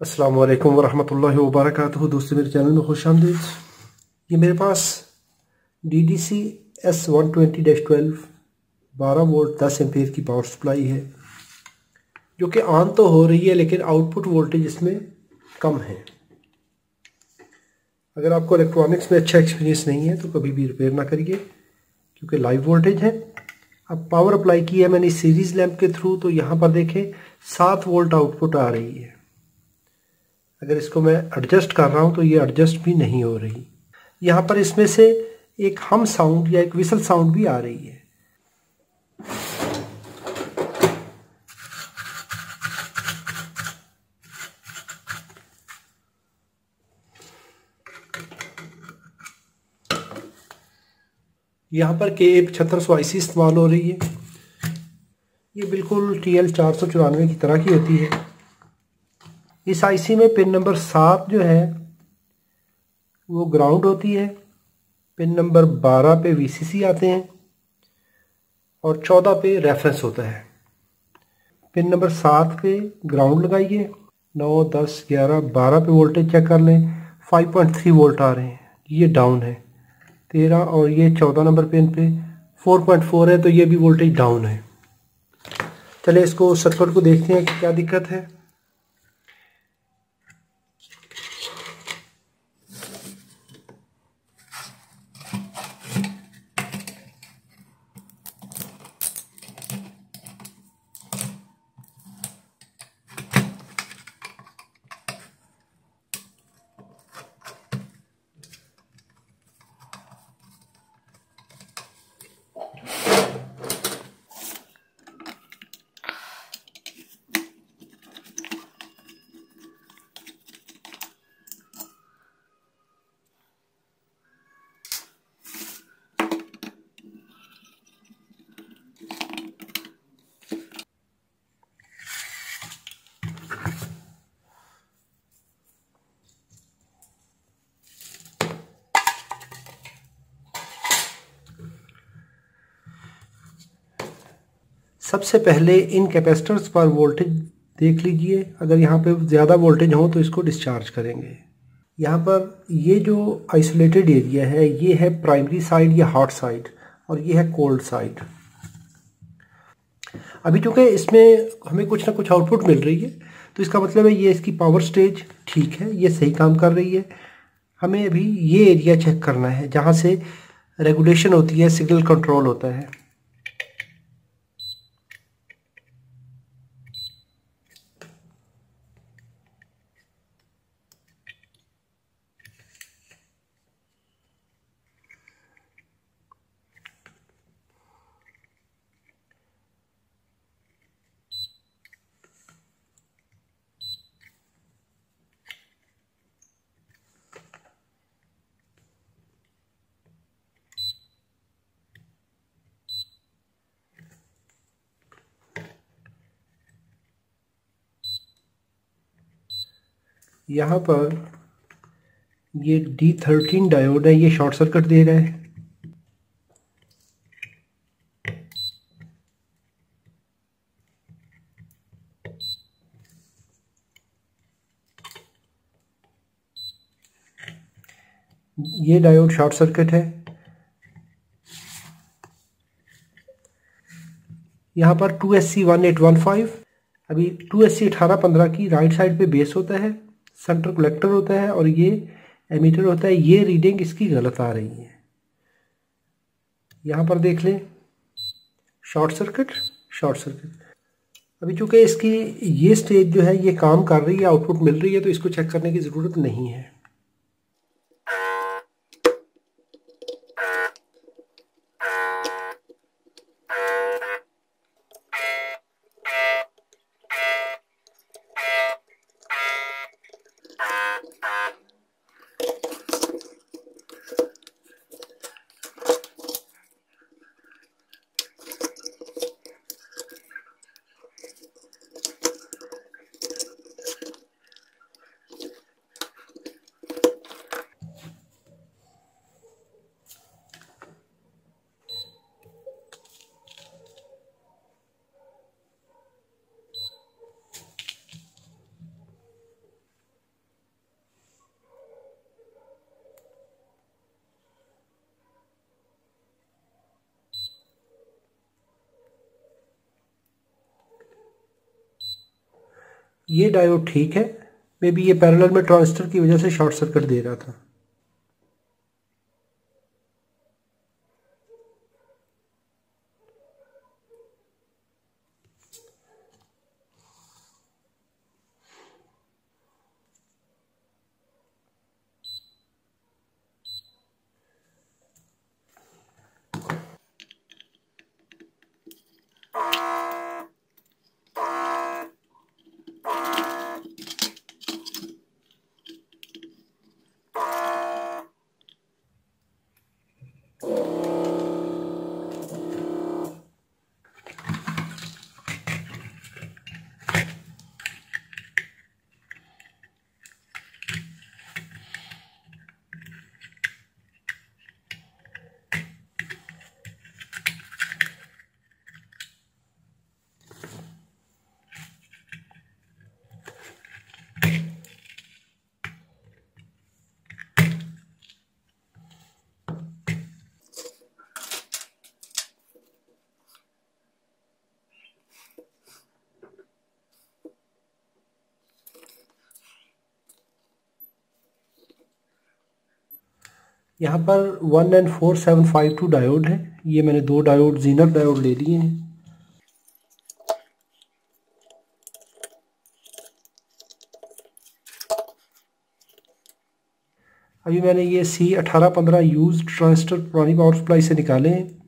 अस्सलाम वालेकुम वरहमतुल्लाहि वबरकातुहू। दोस्तों, मेरे चैनल में खुश आमदीद। ये मेरे पास DDC S120-12 12 वोल्ट 10 एम्पीयर की पावर सप्लाई है, जो कि ऑन तो हो रही है लेकिन आउटपुट वोल्टेज इसमें कम है। अगर आपको इलेक्ट्रॉनिक्स में अच्छा एक्सपीरियंस नहीं है तो कभी भी रिपेयर ना करिए, क्योंकि लाइव वोल्टेज है। अब पावर अप्लाई की है मैंने सीरीज़ लैंप के थ्रू, तो यहाँ पर देखें 7 वोल्ट आउटपुट आ रही है। अगर इसको मैं एडजस्ट कर रहा हूँ तो ये एडजस्ट भी नहीं हो रही। यहाँ पर इसमें से एक हम साउंड या एक विसल साउंड भी आ रही है। यहाँ पर KA7500 IC इस्तेमाल हो रही है। ये बिल्कुल TL494 की तरह की होती है। इस IC में पिन नंबर 7 जो है वो ग्राउंड होती है, पिन नंबर 12 पे VCC आते हैं और 14 पे रेफरेंस होता है। पिन नंबर 7 पे ग्राउंड लगाइए, 9, 10, 11, 12 पे वोल्टेज चेक कर लें, 5.3 वोल्ट आ रहे हैं, ये डाउन है। 13 और ये 14 नंबर पिन पे 4.4 है, तो ये भी वोल्टेज डाउन है। चलिए इसको सर्किट को देखते हैं कि क्या दिक्कत है। सबसे पहले इन कैपेसिटर्स पर वोल्टेज देख लीजिए। अगर यहाँ पे ज़्यादा वोल्टेज हो तो इसको डिस्चार्ज करेंगे। यहाँ पर ये जो आइसोलेटेड एरिया है ये है प्राइमरी साइड या हॉट साइड, और ये है कोल्ड साइड। अभी चूँकि इसमें हमें कुछ ना कुछ आउटपुट मिल रही है, तो इसका मतलब है ये इसकी पावर स्टेज ठीक है, ये सही काम कर रही है। हमें अभी ये एरिया चेक करना है जहाँ से रेगुलेशन होती है, सिग्नल कंट्रोल होता है। यहाँ पर ये D13 डायोड है, ये शॉर्ट सर्किट दे रहा है। ये डायोड शॉर्ट सर्किट है। यहाँ पर 2SC1815, अभी 2SC1815 की राइट साइड पे बेस होता है, सेंटर कलेक्टर होता है और ये एमीटर होता है। ये रीडिंग इसकी गलत आ रही है। यहाँ पर देख लें, शॉर्ट सर्किट शॉर्ट सर्किट। अभी चूँकि इसकी ये स्टेज जो है ये काम कर रही है, आउटपुट मिल रही है, तो इसको चेक करने की ज़रूरत नहीं है। ये डायोड ठीक है, मे बी ये पैरेलल में ट्रांजिस्टर की वजह से शॉर्ट सर्किट दे रहा था। यहाँ पर 1N4752 डायोड है। ये मैंने दो डायोड जीनर डायोड ले लिए हैं। अभी मैंने ये C1815 यूज ट्रांजिस्टर पुरानी पावर सप्लाई से निकाले हैं।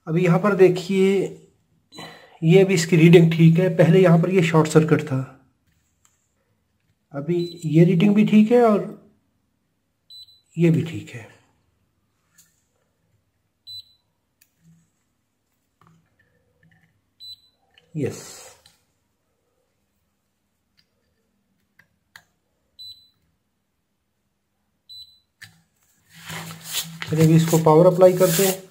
अभी यहाँ पर देखिए, ये अभी इसकी रीडिंग ठीक है। पहले यहाँ पर ये शॉर्ट सर्किट था। अभी ये रीडिंग भी ठीक है और ये भी ठीक है। यस, चलिए अभी इसको पावर अप्लाई करते हैं।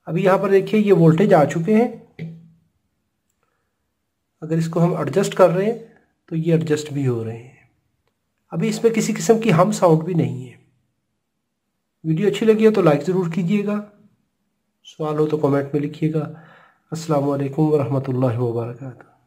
अभी यहाँ पर देखिए ये वोल्टेज आ चुके हैं। अगर इसको हम एडजस्ट कर रहे हैं तो ये एडजस्ट भी हो रहे हैं। अभी इसमें किसी किस्म की हम साउंड भी नहीं है। वीडियो अच्छी लगी हो तो लाइक ज़रूर कीजिएगा। सवाल हो तो कमेंट में लिखिएगा। अस्सलामु अलैकुम वरहमतुल्लाहि वबरकातुहू।